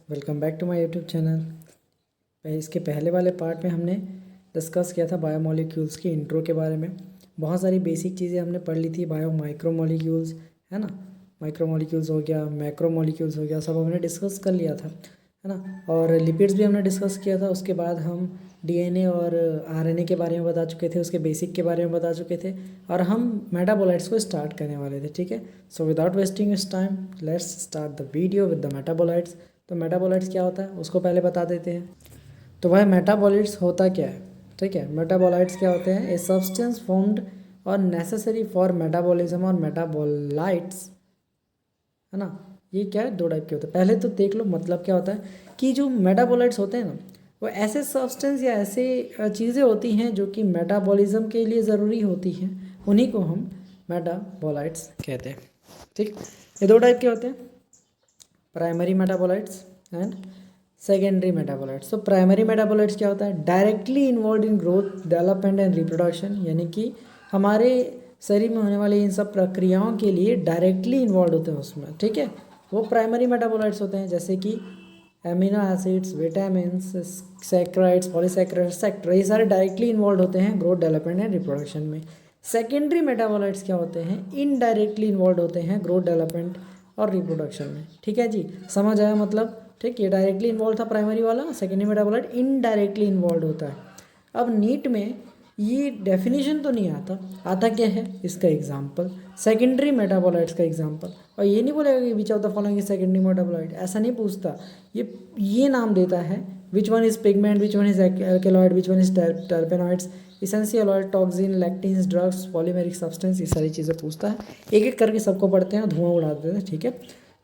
Welcome back to my YouTube channel. इसके पहले वाले पार्ट में हमने डिस्कस किया था बायोमोलिक्यूल्स की इंट्रो के बारे में। बहुत सारी बेसिक चीज़ें हमने पढ़ ली थी। माइक्रोमोलिक्यूल्स है ना, माइक्रोमोलिक्यूल्स हो गया, मैक्रोमोलिक्यूल्स हो गया, सब हमने डिस्कस कर लिया था, है ना। और लिपिड्स भी हमने डिस्कस किया था। उसके बाद हम डीएनए और आरएनए के बारे में बता चुके थे, उसके बेसिक के बारे में बता चुके थे, और हम मेटाबोलाइट्स को स्टार्ट करने वाले थे। ठीक है, सो विदाउट वेस्टिंग इस time let's start the video with the metabolites. तो मेटाबोलाइट्स क्या होता है उसको पहले बता देते हैं। तो वह मेटाबोलाइट्स होता क्या है, ठीक है। मेटाबोलाइट्स क्या होते हैं? ए सब्सटेंस फॉर्म्ड और नेसेसरी फॉर मेटाबॉलिज्म और मेटाबोलाइट्स, है ना। ये क्या है, दो टाइप के होते हैं। पहले तो देख लो मतलब क्या होता है कि जो मेटाबोलाइट्स होते हैं ना, वो ऐसे सब्सटेंस या ऐसे चीज़ें होती हैं जो कि मेटाबॉलिज्म के लिए ज़रूरी होती हैं, उन्हीं को हम मेटाबोलाइट्स कहते हैं। ठीक, ये दो टाइप के होते हैं, primary metabolites and secondary metabolites. तो प्राइमरी मेटाबोलाइट्स क्या होता है? Directly involve in growth, development and reproduction, यानी कि हमारे शरीर में होने वाली इन सब प्रक्रियाओं के लिए डायरेक्टली इन्वॉल्व होते हैं उसमें, ठीक है। वो प्राइमरी मेटाबोलाइट्स होते हैं, जैसे कि amino acids, vitamin, saccharides, polysaccharides, etcetera, ये सारे डायरेक्टली इन्वॉल्व होते हैं ग्रोथ, डेवलपमेंट एंड रिप्रोडक्शन में। सेकेंडरी मेटाबोलाइट्स क्या होते हैं? इनडायरेक्टली इन्वॉल्व होते हैं ग्रोथ, डेवलपमेंट और रिप्रोडक्शन में। ठीक है जी, समझ आया मतलब? ठीक, ये डायरेक्टली इन्वॉल्व था प्राइमरी वाला, सेकेंडरी मेटाबोलाइट इनडायरेक्टली इन्वॉल्व होता है। अब नीट में ये डेफिनेशन तो नहीं आता, आता क्या है इसका एग्जाम्पल, सेकेंडरी मेटाबोलाइट्स का एग्जाम्पल। और ये नहीं बोलेगा कि which of the following secondary metabolite, ऐसा नहीं पूछता। ये नाम देता है which one is pigment, which one is alkaloid, which one is terpenoids, essential oil, toxin, lectins, drugs, polymeric substance, ये सारी चीज़ें पूछता है। एक एक करके सबको पढ़ते हैं, धुआं उड़ा देते हैं, ठीक है।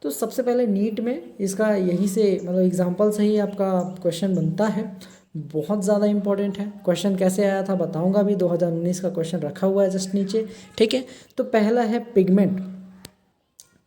तो सबसे पहले नीट में इसका यही से मतलब एग्जाम्पल से ही आपका क्वेश्चन बनता है। बहुत ज़्यादा इंपॉर्टेंट है। क्वेश्चन कैसे आया था बताऊंगा भी, 2019 का क्वेश्चन रखा हुआ है जस्ट नीचे, ठीक है। तो पहला है पिगमेंट।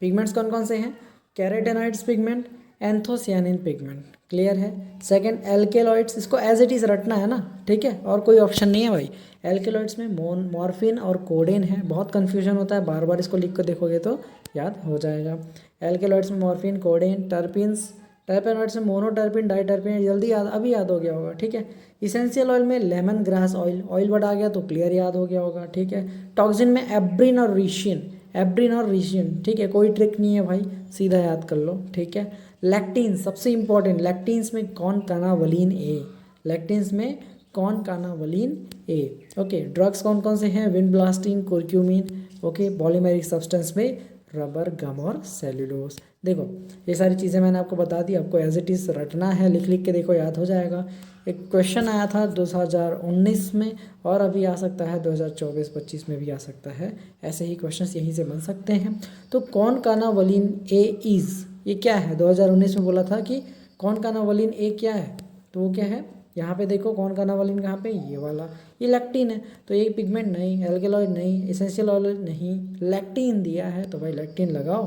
पिगमेंट्स कौन कौन से हैं? Carotenoids pigment, anthocyanin pigment, clear है। सेकंड एल्केलॉइड्स, इसको एज इट इज़ रटना है ना, ठीक है, और कोई ऑप्शन नहीं है भाई। एल्केलॉइड्स में मॉर्फिन और कोडेन है, बहुत कन्फ्यूजन होता है, बार बार इसको लिख कर देखोगे तो याद हो जाएगा। एल्केलॉइड्स में मॉर्फिन, कोडेन, टर्पिन्स, टर्पेनॉइड्स में मोनोटर्पिन, डाइटर्पिन, जल्दी याद, अभी याद हो गया होगा, ठीक है। इसेंशियल ऑयल में lemon grass oil, oil word आ गया तो क्लियर याद हो गया होगा, ठीक है। टॉक्सिन में एब्रिन और रीशियन, एब्रिन और रीशियन, ठीक है, कोई ट्रिक नहीं है भाई, सीधा याद कर लो, ठीक है। लैक्टिन सबसे इंपॉर्टेंट, लैक्टिन्स में कौन कानावलिन ए, लैक्टिन्स में कौन कानावलिन ए, ओके। ड्रग्स कौन कौन से हैं? Vinblastine, curcumin, okay. Polymeric substance में रबर, गम और सेल्यूलोज। देखो ये सारी चीज़ें मैंने आपको बता दी, आपको एज इट इज़ रटना है, लिख लिख के देखो, याद हो जाएगा। एक क्वेश्चन आया था 2019 में, और अभी आ सकता है 2024-25 में भी आ सकता है, ऐसे ही क्वेश्चंस यहीं से बन सकते हैं। तो कौन कानावलिन ए इज़, ये क्या है? 2019 में बोला था कि कौन कानावलिन ए क्या है, तो वो क्या है? यहाँ पे देखो कौन कानावलिन कहाँ पे, ये वाला, ये लैक्टिन है। तो ये पिगमेंट नहीं, एल्केलॉइड नहीं, एसेंशियल ऑयल नहीं, लैक्टिन दिया है, तो भाई लैक्टिन लगाओ,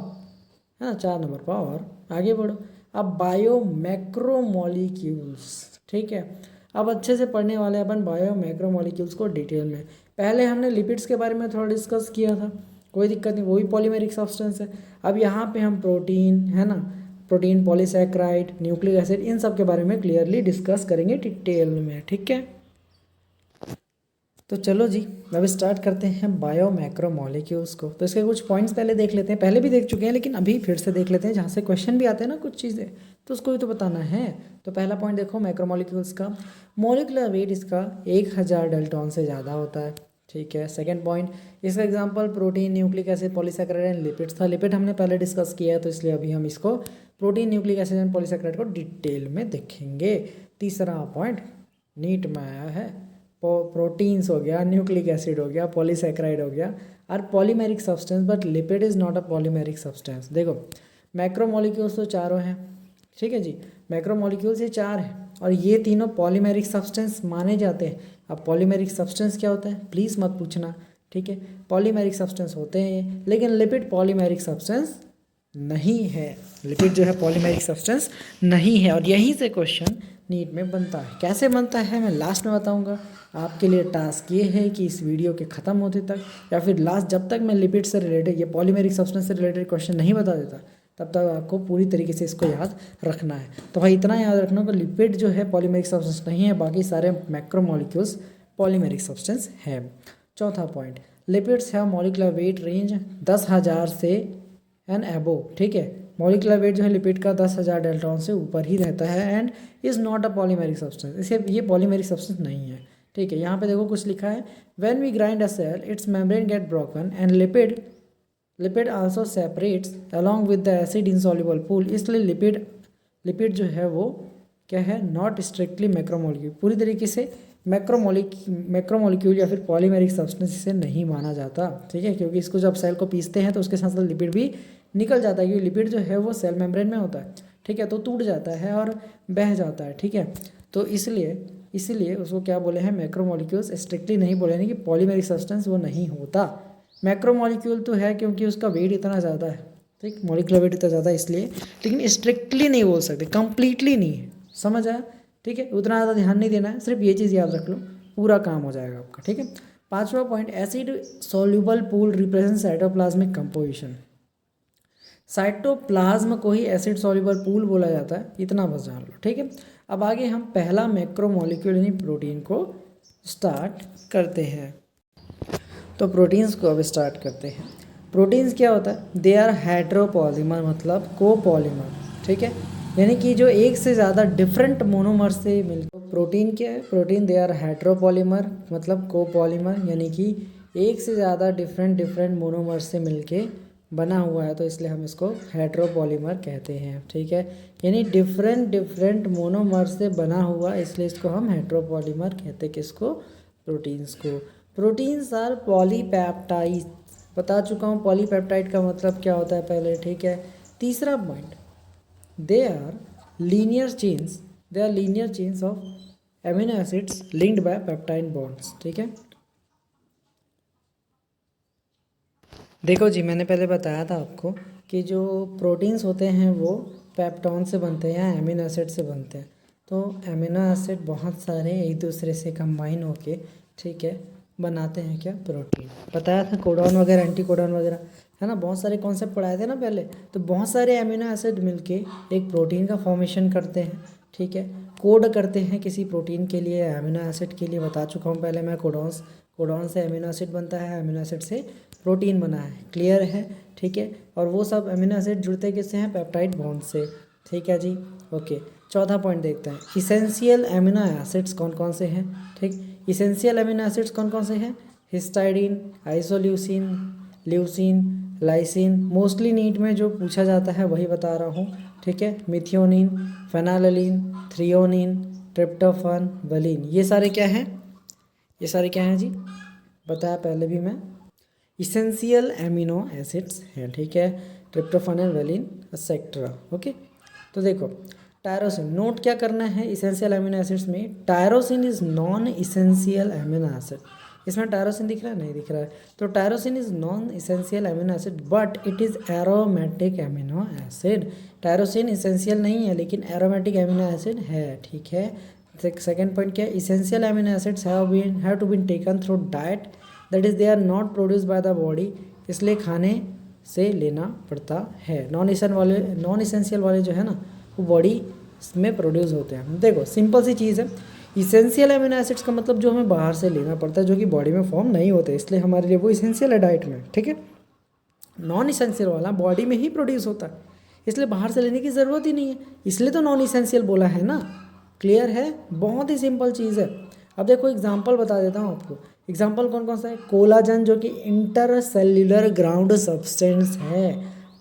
है ना, 4 नंबर पाओ और आगे बढ़ो। अब बायो मैक्रोमोलिक्यूल्स, ठीक है। अब अच्छे से पढ़ने वाले अपन बायो मैक्रोमोलिक्यूल्स को डिटेल में। पहले हमने लिपिड्स के बारे में थोड़ा डिस्कस किया था, कोई दिक्कत नहीं, वही पॉलीमेरिक सब्सटेंस है। अब यहाँ पे हम प्रोटीन, है ना, प्रोटीन, पॉलीसैकेराइड, न्यूक्लिक एसिड, इन सब के बारे में क्लियरली डिस्कस करेंगे डिटेल में, ठीक है। तो चलो जी, अब स्टार्ट करते हैं बायो मैक्रोमोलिक्यूल्स को। तो इसके कुछ पॉइंट्स पहले देख लेते हैं, पहले भी देख चुके हैं लेकिन अभी फिर से देख लेते हैं, जहाँ से क्वेश्चन भी आते हैं ना कुछ चीज़ें, तो उसको भी तो बताना है। तो पहला पॉइंट देखो मैक्रोमोलिक्यूल्स का, मोलिकुलर वेट इसका 1000 डाल्टन से ज़्यादा होता है, ठीक है। सेकेंड पॉइंट, इसका example protein, nucleic acid, polysaccharide and lipids था। लिपिड हमने पहले डिस्कस किया है, तो इसलिए अभी हम इसको protein, nucleic acid and polysaccharide को डिटेल में देखेंगे। तीसरा पॉइंट नीट में आया है, प्रोटीन्स हो गया, न्यूक्लिक एसिड हो गया, पॉलीसैकेराइड हो गया, और polymeric substance, but lipid is not a polymeric substance. देखो मैक्रोमोलिक्यूल्स तो चारों हैं, ठीक है जी, मैक्रोमोलिक्यूल्स ये 4 हैं, और ये तीनों पॉलीमेरिक सब्सटेंस माने जाते हैं। अब पॉलीमेरिक सब्सटेंस क्या होता है प्लीज़ मत पूछना, ठीक है। पॉलीमेरिक सब्सटेंस होते हैं ये, लेकिन लिपिड पॉलीमेरिक सब्सटेंस नहीं है, लिपिड जो है पॉलीमेरिक सब्सटेंस नहीं है। और यहीं से क्वेश्चन नीट में बनता है। कैसे बनता है मैं लास्ट में बताऊंगा। आपके लिए टास्क ये है कि इस वीडियो के ख़त्म होते तक, या फिर लास्ट जब तक मैं लिपिड से रिलेटेड, ये पॉलीमेरिक सब्सटेंस से रिलेटेड क्वेश्चन नहीं बता देता, तब तक आपको पूरी तरीके से इसको याद रखना है। तो भाई इतना याद रखना कि लिपिड जो है पॉलीमेरिक सब्सटेंस नहीं है, बाकी सारे मैक्रोमोलिक्यूल्स पॉलीमेरिक सब्सटेंस है। चौथा point, lipids have molecular weight range 10,000 से एंड एबोव, ठीक है। मॉलिक्यूलर वेट जो है लिपिड का 10,000 डेल्टॉन से ऊपर ही रहता है and is not a polymeric substance, इसे ये पॉलीमेरिक सब्सटेंस नहीं है, ठीक है। यहाँ पे देखो कुछ लिखा है, when we grind a cell its membrane get broken and lipid also separates along with the acid insoluble pool, इसलिए लिपिड जो है वो क्या है, नॉट स्ट्रिक्टली मैक्रोमोलिक्यूल, पूरी तरीके से मैक्रोमोलिक्यूल या फिर पॉलीमेरिक सब्सटेंस इसे नहीं माना जाता, ठीक है। क्योंकि इसको जब सेल को पीसते हैं तो उसके साथ साथ लिपिड भी निकल जाता है, क्योंकि लिपिड जो है वो सेल मेम्ब्रेन में होता है, ठीक है, तो टूट जाता है और बह जाता है, ठीक है। तो इसलिए उसको क्या बोले हैं, मैक्रोमोलिक्यूल्स, स्ट्रिक्टली नहीं बोले हैं कि पॉलीमेरिक सब्सटेंस वो नहीं होता। मैक्रोमोलिक्यूल तो है क्योंकि उसका वेट इतना ज़्यादा है, ठीक, मॉलिक्यूलर वेट इतना ज़्यादा इसलिए, लेकिन स्ट्रिक्टली नहीं बोल सकते, कंप्लीटली नहीं है, समझ आया, ठीक है। उतना ज़्यादा ध्यान नहीं देना है, सिर्फ ये चीज़ याद रख लो, पूरा काम हो जाएगा आपका, ठीक है। पांचवा point, acid soluble pool represent cytoplasmic composition, cytoplasm को ही एसिड सॉल्युबल पूल बोला जाता है, इतना बस जान लो, ठीक है। अब आगे हम पहला मैक्रोमोलिक्यूल यानी प्रोटीन को स्टार्ट करते हैं। तो प्रोटीन्स को अब स्टार्ट करते हैं। प्रोटीन्स क्या होता है, दे आर हेट्रोपॉलीमर, मतलब कोपॉलीमर, ठीक है, यानी कि जो एक से ज़्यादा डिफरेंट मोनोमर से मिलकर प्रोटीन क्या है, प्रोटीन दे आर हेट्रोपॉलीमर मतलब कोपॉलीमर, यानी कि एक से ज़्यादा डिफरेंट मोनोमर से मिलके बना हुआ है, तो इसलिए हम इसको हेट्रोपॉलीमर कहते हैं, ठीक है। यानी डिफरेंट मोनोमर से बना हुआ, इसलिए इसको हम हेट्रोपॉलीमर कहते हैं, किसको, प्रोटीन्स को। प्रोटीन्स आर पॉलीपेप्टाइड, बता चुका हूँ पॉलीपेप्टाइड का मतलब क्या होता है पहले, ठीक है। तीसरा point, they are linear chains of amino acids linked by peptide bonds, ठीक है। देखो जी, मैंने पहले बताया था आपको कि जो प्रोटीन्स होते हैं वो पेप्टॉन से बनते हैं या एमिनो एसिड से बनते हैं। तो एमिनो एसिड बहुत सारे एक दूसरे से कंबाइन होके, ठीक है, बनाते हैं क्या, प्रोटीन। बताया था कोडॉन वगैरह, एंटी कोडॉन वगैरह, है ना, बहुत सारे कॉन्सेप्ट पढ़ाए थे ना पहले। तो बहुत सारे एमिनो एसिड मिलके एक प्रोटीन का फॉर्मेशन करते हैं, ठीक है, कोड करते हैं किसी प्रोटीन के लिए, एमिनो एसिड के लिए। बता चुका हूँ पहले मैं, कोडॉन से एमिनो एसिड बनता है, एमिनो एसिड से प्रोटीन बना है, क्लियर है, ठीक है। और वो सब अमीनो एसिड जुड़ते किससे हैं, पेप्टाइड बॉन्ड से, ठीक है जी, ओके। चौथा पॉइंट देखते हैं, इसेंशियल अमीनो एसिड्स कौन कौन से हैं, ठीक। इसेंशियल अमीनो एसिड्स कौन कौन से हैं, histidine, isoleucine, leucine, lysine. Mostly NEET में जो पूछा जाता है वही बता रहा हूँ, ठीक है। मिथियोनिन, फेनालिन, थ्रियोनिन, ट्रिप्टोफन, वलिन, ये सारे क्या हैं, ये सारे क्या हैं जी, बताया पहले भी मैं, इसेंशियल एमिनो एसिड्स हैं, ठीक है। Tryptophan, valine, etcetera, okay. तो देखो टायरोसिन, नोट क्या करना है इसेंशियल एमिनो एसिड्स में, tyrosine is non essential amino acid. इसमें टायरोसिन दिख रहा है, नहीं दिख रहा है, तो tyrosine is non essential amino acid but it is aromatic amino acid. Tyrosine essential नहीं है लेकिन एरोमेटिक एमिनो एसिड है, ठीक है। सेकेंड पॉइंट क्या है, essential amino acids have to been taken through diet, that is they are not produce by the body, इसलिए खाने से लेना पड़ता है। नॉन इसेंशियल वाले जो है ना वो बॉडी में प्रोड्यूस होते हैं। देखो सिंपल सी चीज़ है, इसेंशियल एमिनो एसिड्स का मतलब जो हमें बाहर से लेना पड़ता है, जो कि बॉडी में फॉर्म नहीं होते, इसलिए हमारे लिए वो इसेंशियल है डाइट में, ठीक है। नॉन इसेंशियल वाला बॉडी में ही प्रोड्यूस होता है, इसलिए बाहर से लेने की ज़रूरत ही नहीं है, इसलिए तो नॉन इसेंशियल बोला है ना, क्लियर है, बहुत ही सिंपल चीज़ है। अब देखो एग्जाम्पल बता देता हूँ आपको, एग्जाम्पल कौन कौन सा है, कोलाजन जो कि इंटरसेल्युलर ग्राउंड सब्सटेंस है,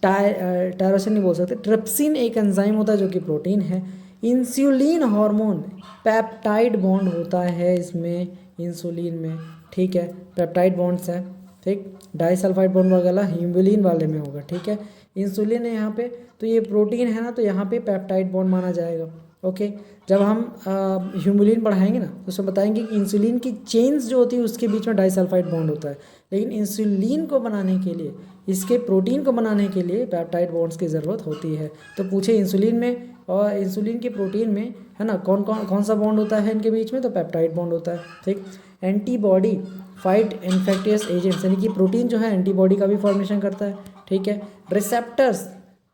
टायरोसिन नहीं बोल सकते, ट्रिप्सिन एक एंजाइम होता है जो कि प्रोटीन है, इंसुलिन हार्मोन पेप्टाइड बॉन्ड होता है इसमें, इंसुलिन में, ठीक है, पेप्टाइड बॉन्ड्स हैं, ठीक। डाइसल्फाइड बॉन्ड वगैरह हीमोलिन वाले में होगा, ठीक है। इंसुलिन है यहाँ पे, तो ये प्रोटीन है ना, तो यहाँ पे पेप्टाइड बॉन्ड माना जाएगा, ओके। जब हम ह्यूमुलिन पढ़ाएंगे ना तो उसमें बताएंगे कि इंसुलिन की चेन्स जो होती है उसके बीच में डाइसल्फाइड बॉन्ड होता है, लेकिन इंसुलिन को बनाने के लिए, इसके प्रोटीन को बनाने के लिए पेप्टाइड बॉन्ड्स की ज़रूरत होती है। तो पूछे इंसुलिन में और इंसुलिन के प्रोटीन में, है ना, कौन सा बॉन्ड होता है इनके बीच में, तो पेप्टाइड बॉन्ड होता है, ठीक। एंटीबॉडी फाइट इन्फेक्टियस एजेंट्स, यानी कि प्रोटीन जो है एंटीबॉडी का भी फॉर्मेशन करता है, ठीक है। रिसेप्टर्स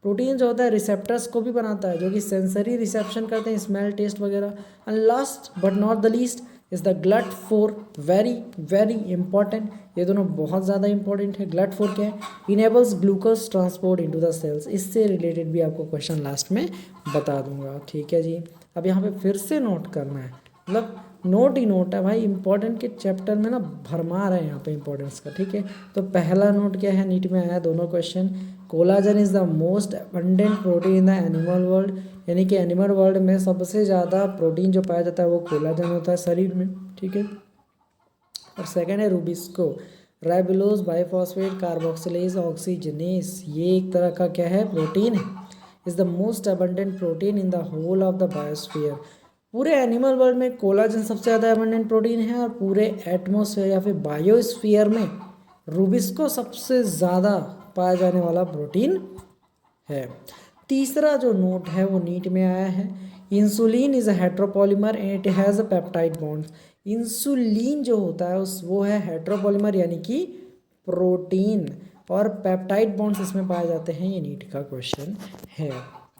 प्रोटीन जो होता है रिसेप्टर्स को भी बनाता है, जो कि सेंसरी रिसेप्शन करते हैं, स्मेल, टेस्ट वगैरह। And last but not the least is the GLUT4, very very important, ये दोनों बहुत ज़्यादा इंपॉर्टेंट है। GLUT4 क्या है? Enables glucose transport into the cells. इससे रिलेटेड भी आपको क्वेश्चन लास्ट में बता दूंगा, ठीक है जी। अब यहाँ पे फिर से नोट करना है, मतलब नोट ही नोट है भाई, इंपॉर्टेंट के चैप्टर में ना भरमार है यहाँ पे इंपॉर्टेंस का, ठीक है। तो पहला नोट क्या है, नीट में आया दोनों question, collagen is the most abundant protein in the animal world, यानी कि एनिमल वर्ल्ड में सबसे ज़्यादा प्रोटीन जो पाया जाता है वो कोलाजन होता है शरीर में, ठीक है। और सेकेंड है rubisco, ribulose bisphosphate carboxylase oxygenase, ये एक तरह का क्या है, प्रोटीन है। Is the most abundant protein in the whole of the biosphere. पूरे एनिमल वर्ल्ड में कोलाजन सबसे ज़्यादा अबंडेंट प्रोटीन है, और पूरे एटमॉस्फेयर या फिर बायोस्फीयर में रूबिस्को सबसे ज़्यादा पाया जाने वाला प्रोटीन है। तीसरा जो नोट है वो नीट में आया है, insulin is a heteropolymer and it has a peptide bonds. Insulin जो होता है वो है हेट्रोपॉलीमर यानी कि प्रोटीन, और पेप्टाइड बॉन्ड्स इसमें पाए जाते हैं, ये नीट का क्वेश्चन है,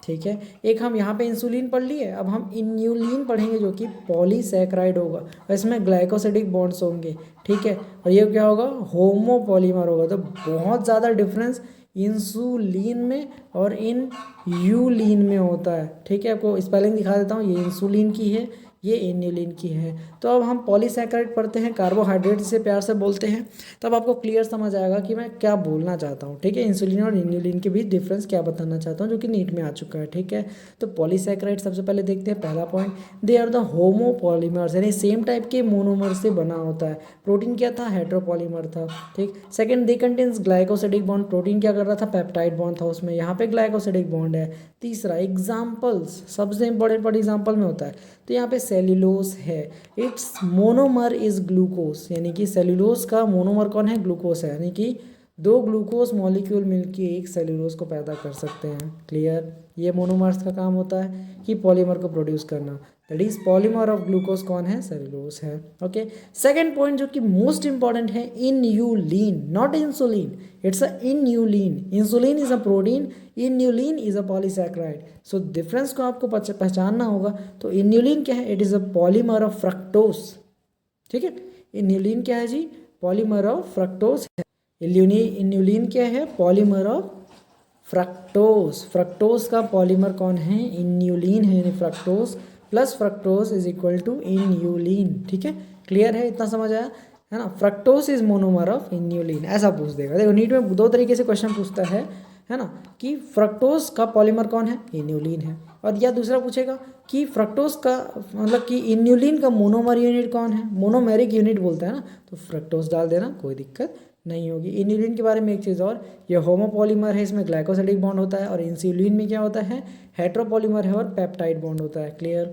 ठीक है। एक हम यहाँ पे इंसुलिन पढ़ लिए, अब हम इन्यूलिन पढ़ेंगे जो कि पॉलीसैकेराइड होगा, और इसमें ग्लाइकोसिडिक बॉन्ड्स होंगे, ठीक है। और ये क्या होगा, होमोपॉलीमर होगा। तो बहुत ज़्यादा डिफरेंस इंसुलिन में और इन यूलिन में होता है, ठीक है। आपको स्पेलिंग दिखा देता हूँ, ये इंसुलिन की है, ये इन्यूलिन की है। तो अब हम पॉलीसैकेराइड पढ़ते हैं, कार्बोहाइड्रेट से प्यार से बोलते हैं, तब आपको क्लियर समझ आएगा कि मैं क्या बोलना चाहता हूँ, ठीक है। इंसुलिन और इन्यूलिन के बीच डिफरेंस क्या बताना चाहता हूँ, जो कि नीट में आ चुका है, ठीक है। तो पॉलीसैकेराइड सबसे पहले देखते हैं, पहला point, they are the homopolymers, यानी सेम टाइप के मोनोमर से बना होता है। प्रोटीन क्या था, हेट्रोपॉलीमर था, ठीक। सेकेंड, दे कंटेन्स ग्लाइकोसिडिक बॉन्ड, प्रोटीन क्या कर रहा था, पेप्टाइड बॉन्ड था उसमें, यहाँ पे ग्लाइकोसिडिक बॉन्ड है। तीसरा, एग्जाम्पल्स, सबसे इंपॉर्टेंट एग्जाम्पल में होता है, तो यहाँ पे सेल्यूलोस है, इट्स मोनोमर इज ग्लूकोज, यानी कि सेल्यूलोस का मोनोमर कौन है, ग्लूकोज है, यानी कि दो ग्लूकोज मॉलिक्यूल मिलके एक सेल्यूलोज को पैदा कर सकते हैं, क्लियर। ये मोनोमर्स का काम होता है कि पॉलीमर को प्रोड्यूस करना, that is polymer of glucose कौन है, सेल्यूलोज है, ओके। सेकेंड पॉइंट जो कि मोस्ट इंपॉर्टेंट है, inulin, not insulin, it's a inulin, insulin is a protein, inulin is a polysaccharide. So difference को आपको पहचानना होगा। तो इन्यूलिन क्या है, it is a polymer of fructose, ठीक है। इन्यूलिन क्या है जी, पॉलीमर ऑफ फ्रक्टोज है। इन्यूलिन क्या है, पॉलीमर ऑफ फ्रक्टोज, फ्रक्टोज का पॉलीमर कौन है, इन्यूलिन है, यानी fructose plus fructose is equal to inulin, ठीक है। क्लियर है, इतना समझ आया है ना। Fructose is monomer of inulin, ऐसा पूछ देगा। देखो नीट में दो तरीके से क्वेश्चन पूछता है ना, कि फ्रक्टोज का पॉलीमर कौन है, इन्यूलिन है, और या दूसरा पूछेगा कि फ्रक्टोज का मतलब कि इन्यूलिन का मोनोमर यूनिट कौन है, मोनोमेरिक यूनिट बोलता है ना, तो फ्रक्टोज डाल देना, कोई दिक्कत नहीं होगी। इन्यूलिन के बारे में एक चीज़ और, ये होमोपॉलीमर है, इसमें ग्लाइकोसिडिक बॉन्ड होता है, और इंसुलिन में क्या होता है, हेट्रोपॉलीमर है और पेप्टाइड बॉन्ड होता है, क्लियर,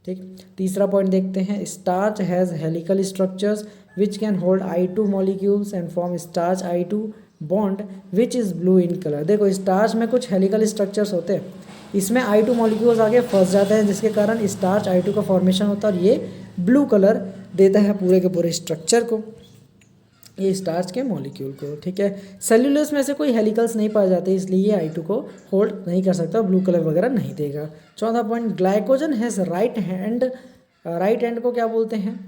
ठीक। तीसरा पॉइंट देखते हैं, starch has helical structures which can hold I2 molecules and form starch I2 bond which is blue in colour. देखो स्टार्च में कुछ हेलिकल स्ट्रक्चर्स होते हैं, इसमें I2 मॉलिक्यूल्स आगे फंस जाते हैं, जिसके कारण स्टार्च I2 का फॉर्मेशन होता है, और ये ब्लू कलर देता है पूरे के पूरे स्ट्रक्चर को, ये स्टार्च के मॉलिक्यूल को, ठीक है। सेल्यूलोस में से कोई हेलिकल्स नहीं पाए जाते, इसलिए ये I2 को होल्ड नहीं कर सकता, ब्लू कलर वगैरह नहीं देगा। चौथा point, glycogen has right hand को क्या बोलते हैं,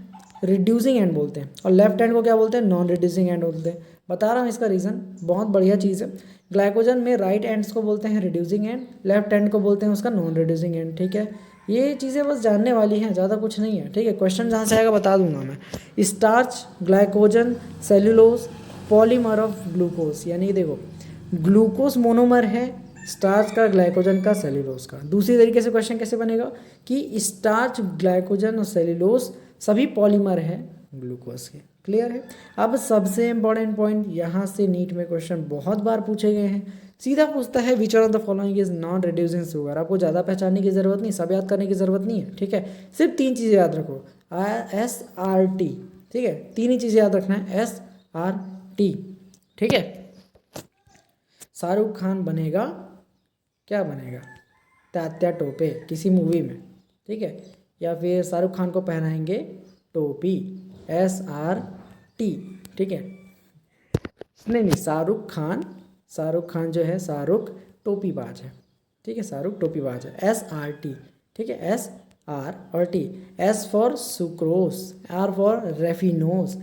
रिड्यूसिंग एंड बोलते हैं, और लेफ्ट हैंड को क्या बोलते हैं, नॉन रिड्यूसिंग एंड बोलते हैं। बता रहा हूँ इसका रीज़न, बहुत बढ़िया चीज़ है। ग्लाइकोजन में राइट हैंड्स को बोलते हैं रिड्यूसिंग एंड, लेफ्ट हैंड को बोलते हैं उसका नॉन रिड्यूसिंग एंड, ठीक है। ये चीज़ें बस जानने वाली हैं, ज़्यादा कुछ नहीं है, ठीक है। क्वेश्चन जहाँ से आएगा बता दूंगा मैं। Starch, glycogen, cellulose, polymer of glucose, यानी देखो ग्लूकोज मोनोमर है, स्टार्च का, ग्लाइकोजन का, सेल्यूलोज का। दूसरी तरीके से क्वेश्चन कैसे बनेगा कि स्टार्च, ग्लाइकोजन और सेल्यूलोज सभी पॉलीमर है ग्लूकोज के, क्लियर है। अब सबसे इंपॉर्टेंट पॉइंट, यहाँ से नीट में क्वेश्चन बहुत बार पूछे गए हैं, सीधा पूछता है विच of the following is non reducing sugar. आपको ज़्यादा पहचानने की ज़रूरत नहीं, सब याद करने की ज़रूरत नहीं है, ठीक है। सिर्फ तीन चीज़ें याद रखो, SRT, ठीक है, तीन ही चीज़ें याद रखना है, SRT, ठीक है। शाहरुख खान बनेगा, क्या बनेगा, तात्या टोपे किसी मूवी में, ठीक है, या फिर शाहरुख खान को पहनाएंगे टोपी, SRT, ठीक है। नहीं, शाहरुख खान जो है, शाहरुख टोपीबाज है, ठीक है, शाहरुख टोपीबाज है। SRT, ठीक है, SR और T। S for sucrose, R for raffinose,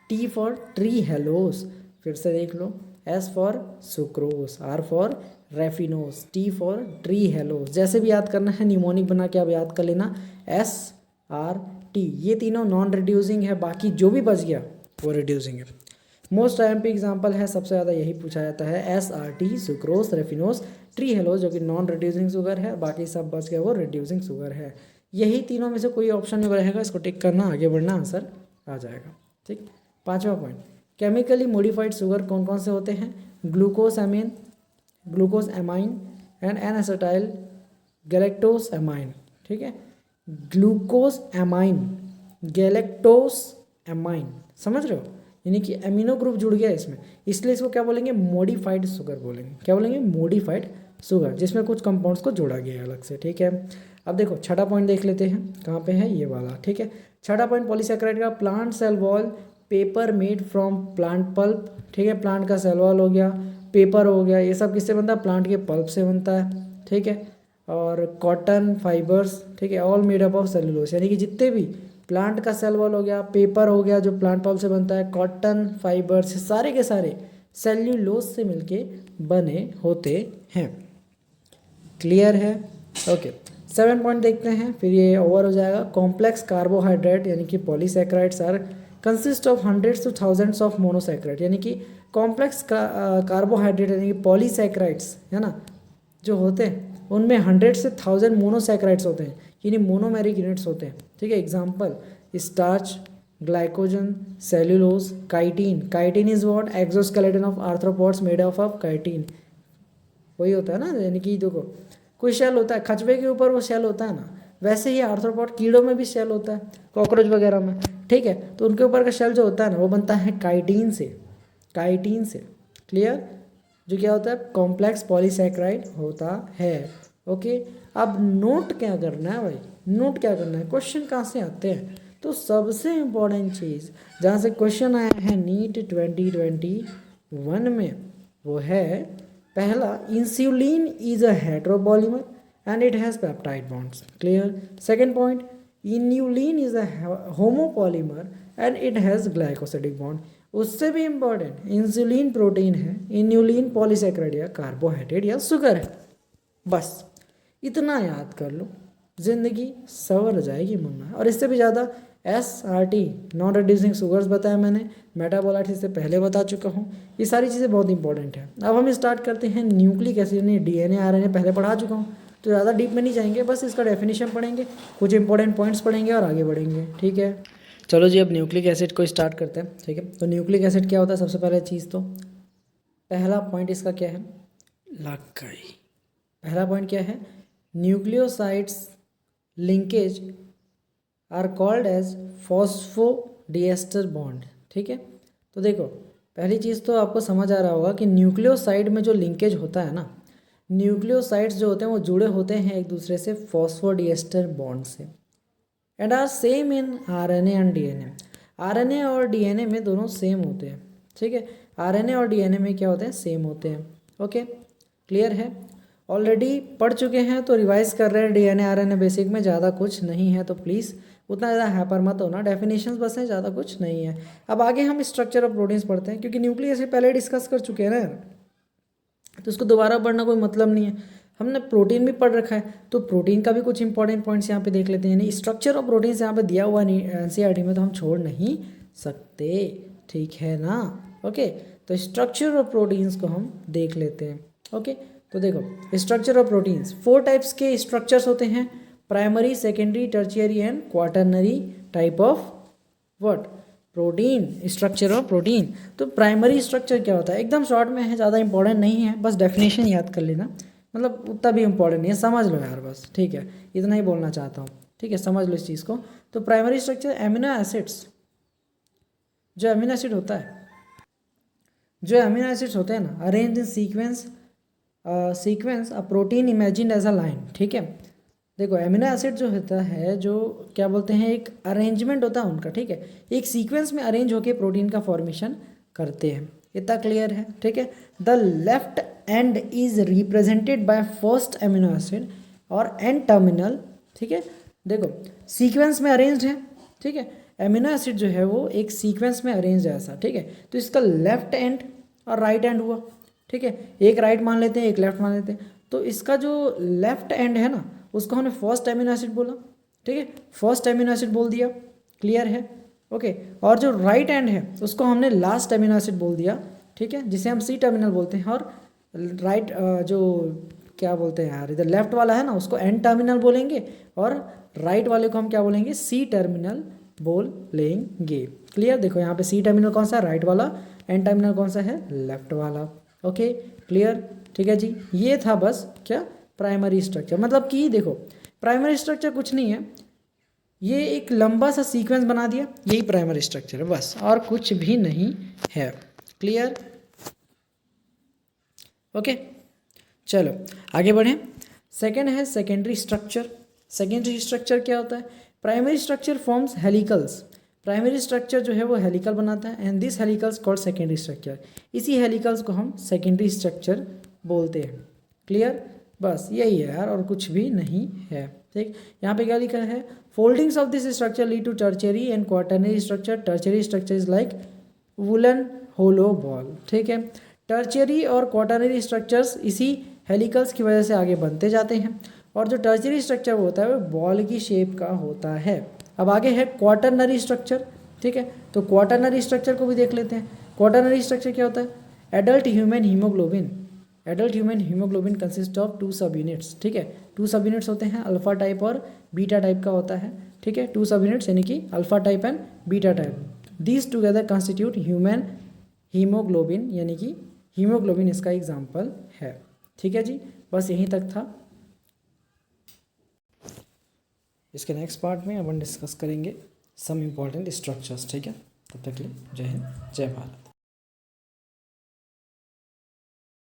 T for trehalose. फिर से देख लो, S for sucrose, R for raffinose, T for trehalose. जैसे भी याद करना है न्यूमोनिक बना के आप याद कर लेना, SRT। ये तीनों नॉन रिड्यूसिंग है, बाकी जो भी बच गया वो रिड्यूसिंग है। मोस्ट IMP एग्जाम्पल है, सबसे ज़्यादा यही पूछा जाता है, SRT, सुक्रोस, रेफिनोस, ट्री हेलोस, जो कि नॉन रिड्यूसिंग शुगर है, बाकी सब बच गया वो रिड्यूसिंग शुगर है। यही तीनों में से कोई ऑप्शन नहीं रहेगा, इसको टिक करना, आगे बढ़ना, आंसर आ जाएगा। ठीक, 5वां पॉइंट, केमिकली मॉडिफाइड शुगर कौन कौन से होते हैं? Glucosamine, glucosamine and N acetyl galactosamine. ठीक है, ग्लूकोज एमाइन, गैलेक्टोस एमाइन, समझ रहे हो, यानी कि एमिनो ग्रुप जुड़ गया इसमें, इसलिए इसको क्या बोलेंगे? मॉडिफाइड शुगर बोलेंगे। क्या बोलेंगे? मॉडिफाइड शुगर, जिसमें कुछ कंपाउंड्स को जोड़ा गया है अलग से। ठीक है, अब देखो छठा पॉइंट देख लेते हैं, कहाँ पे है ये वाला। ठीक है, छठा पॉइंट पॉलीसैकेराइड का, plant cell wall paper made from plant pulp. ठीक है, प्लांट का सेल वॉल हो गया, पेपर हो गया, ये सब किससे बनता है? प्लांट के पल्प से बनता है। ठीक है, और कॉटन फाइबर्स, ठीक है, all made up of cellulose, यानी कि जितने भी प्लांट का सेल वॉल हो गया, पेपर हो गया जो प्लांट पल्प से बनता है, कॉटन फाइबर्स, सारे के सारे सेल्यूलोज से मिलके बने होते हैं। क्लियर है? ओके, 7 पॉइंट देखते हैं, फिर ये ओवर हो जाएगा। कॉम्प्लेक्स कार्बोहाइड्रेट यानी कि polysaccharides are consist of hundreds to thousands of monosaccharide, यानी कि कॉम्प्लेक्स कार्बोहाइड्रेट यानी कि पॉलीसैकेराइड्स है ना, जो होते हैं उनमें 100 से 1000 मोनोसैकेराइड्स होते हैं, यानी मोनोमेरिक यूनिट्स होते हैं। ठीक है, example starch, glycogen, cellulose, chitin. Chitin is what? Exoskeleton of arthropods made of chitin, वही होता है ना, यानी कि देखो कोई शेल होता है, खचवे के ऊपर वो शेल होता है ना, वैसे ही आर्थ्रोपोड कीड़ों में भी शेल होता है, कॉकरोच वगैरह में। ठीक है, तो उनके ऊपर का शेल जो होता है ना, वो बनता है काइटिन से, काइटिन से। क्लियर? जो क्या होता है? कॉम्प्लेक्स पॉलीसैकेराइड होता है। ओके, अब नोट क्या करना है भाई? नोट क्या करना है? क्वेश्चन कहाँ से आते हैं? तो सबसे इम्पोर्टेंट चीज़ जहाँ से क्वेश्चन आया है नीट 2021 में, वो है पहला, insulin is a heteropolymer and it has peptide bonds. Clear? Second point, inulin is a homopolymer and it has glycosidic bond. उससे भी इम्पॉर्टेंट, इंसुलिन प्रोटीन है, इन्यूलिन पॉलीसैकेराइड या कार्बोहाइड्रेट या शुगर है। बस इतना याद कर लो, जिंदगी सवर जाएगी मुन्ना। और इससे भी ज़्यादा SRT नॉन रिड्यूसिंग शुगर्स बताया मैंने, मेटाबोलाइट्स इससे पहले बता चुका हूँ, ये सारी चीज़ें बहुत इंपॉर्टेंट है। अब हम स्टार्ट करते हैं न्यूक्लिक एसिड, यानी DNA RNA पहले पढ़ा चुका हूँ, तो ज़्यादा डीप में नहीं जाएंगे, बस इसका डेफिनेशन पढ़ेंगे, कुछ इंपॉर्टेंट पॉइंट्स पढ़ेंगे और आगे बढ़ेंगे। ठीक है, चलो जी, अब न्यूक्लिक एसिड को स्टार्ट करते हैं। ठीक है, तो न्यूक्लिक एसिड क्या होता है? सबसे पहले चीज़ तो पहला पॉइंट इसका क्या है? लकाई। पहला पॉइंट क्या है? Nucleosides linkage are called as phosphodiester bond. ठीक है, तो देखो पहली चीज़ तो आपको समझ आ रहा होगा कि न्यूक्लियोसाइड में जो लिंकेज होता है ना, न्यूक्लियोसाइड्स जो होते हैं वो जुड़े होते हैं एक दूसरे से फॉस्फोडिएस्टर बॉन्ड से, and are same in RNA and DNA। RNA और DNA में दोनों सेम होते हैं। ठीक है, RNA और DNA में क्या होते हैं? सेम होते हैं। ओके, क्लियर है? ऑलरेडी पढ़ चुके हैं तो रिवाइज कर रहे हैं, DNA RNA बेसिक में ज़्यादा कुछ नहीं है, तो प्लीज़ उतना ज़्यादा हैपर मत होना, डेफिनेशंस बस हैं, ज़्यादा कुछ नहीं है। अब आगे हम स्ट्रक्चर ऑफ प्रोटीन्स पढ़ते हैं, क्योंकि न्यूक्लिक एसिड पहले डिस्कस कर चुके हैं ना, तो इसको दोबारा पढ़ना कोई मतलब नहीं है। हमने प्रोटीन भी पढ़ रखा है, तो प्रोटीन का भी कुछ इंपॉर्टेंट पॉइंट्स यहाँ पे देख लेते हैं। यानी स्ट्रक्चर ऑफ प्रोटीन्स यहाँ पे दिया हुआ नहीं NCERT में, तो हम छोड़ नहीं सकते। ठीक है ना? ओके, तो स्ट्रक्चर ऑफ प्रोटीन्स को हम देख लेते हैं। ओके, तो देखो स्ट्रक्चर ऑफ प्रोटीन्स 4 टाइप्स के स्ट्रक्चर्स होते हैं, primary, secondary, tertiary and quaternary type of what? Protein, structure of protein. तो प्राइमरी स्ट्रक्चर क्या होता है? एकदम शॉर्ट में है, ज़्यादा इंपॉर्टेंट नहीं है, बस डेफिनेशन याद कर लेना, मतलब उतना भी इंपॉर्टेंट नहीं है, समझ लो यार बस। ठीक है, इतना ही बोलना चाहता हूँ। ठीक है, समझ लो इस चीज़ को। तो प्राइमरी स्ट्रक्चर एमिनो एसिड्स, जो अमीनो एसिड होता है, जो अमीनो एसिड्स होते हैं ना, arrange in sequence a protein imagine as a line. ठीक है, देखो अमीनो एसिड जो होता है, जो क्या बोलते हैं, एक अरेंजमेंट होता है उनका। ठीक है, एक सीक्वेंस में अरेंज होकर प्रोटीन का फॉर्मेशन करते हैं। इतना क्लियर है? ठीक है, the left and is represented by first amino acid और एन टर्मिनल, ठीक है। देखो सीक्वेंस में अरेंज्ड है, ठीक है, अमीनो एसिड जो है वो एक सीक्वेंस में अरेंज्ड है ऐसा, ठीक है। तो इसका लेफ्ट एंड और राइट एंड हुआ, ठीक है, एक राइट मान लेते हैं एक लेफ्ट मान लेते हैं। तो इसका जो लेफ्ट एंड है ना उसको हमने फर्स्ट अमीनो एसिड बोला, ठीक है, फर्स्ट अमीनो एसिड बोल दिया, क्लियर है, ओके। और जो राइट एंड है उसको हमने लास्ट अमीनो एसिड बोल दिया, ठीक है, जिसे हम सी टर्मिनल बोलते हैं। और राइट जो क्या बोलते हैं यार, इधर लेफ्ट वाला है ना उसको एन टर्मिनल बोलेंगे और राइट वाले को हम क्या बोलेंगे, सी टर्मिनल बोल लेंगे, क्लियर। देखो यहाँ पे सी टर्मिनल कौन सा है, राइट वाला, एन टर्मिनल कौन सा है, लेफ्ट वाला, ओके क्लियर, ठीक है जी। ये था बस क्या, प्राइमरी स्ट्रक्चर। मतलब कि देखो प्राइमरी स्ट्रक्चर कुछ नहीं है, ये एक लंबा सा सीक्वेंस बना दिया, यही प्राइमरी स्ट्रक्चर है बस, और कुछ भी नहीं है, क्लियर, ओके। चलो आगे बढ़ें। सेकेंड है सेकेंडरी स्ट्रक्चर। सेकेंडरी स्ट्रक्चर क्या होता है, primary structure forms helicals, primary structure जो है वो हेलिकल बनाता है, and this helicals called secondary structure, इसी हेलिकल्स को हम सेकेंडरी स्ट्रक्चर बोलते हैं, क्लियर, बस यही है यार और कुछ भी नहीं है, ठीक। यहाँ पे क्या लिखा है, foldings of this structure lead to tertiary and quaternary structure, tertiary structure is like woollen hollow ball, ठीक है। टर्शियरी और क्वाटरनरी स्ट्रक्चर्स इसी हेलिकल्स की वजह से आगे बनते जाते हैं, और जो टर्शियरी स्ट्रक्चर होता है वो बॉल की शेप का होता है। अब आगे है क्वाटरनरी स्ट्रक्चर, ठीक है, तो क्वाटरनरी स्ट्रक्चर को भी देख लेते हैं। क्वाटरनरी स्ट्रक्चर क्या होता है, adult human haemoglobin, adult human haemoglobin consist of 2 सब यूनिट्स, ठीक है, 2 सब यूनिट्स होते हैं, अल्फा टाइप और बीटा टाइप का होता है, ठीक है, 2 सब यूनिट्स यानी कि alpha type and beta type, these together constitute human haemoglobin, यानी कि हीमोग्लोबिन इसका एग्जाम्पल है, ठीक है जी। बस यहीं तक था। इसके नेक्स्ट पार्ट में अपन डिस्कस करेंगे सम इम्पॉर्टेंट स्ट्रक्चर्स, ठीक है। तब तक के लिए जय हिंद जय भारत।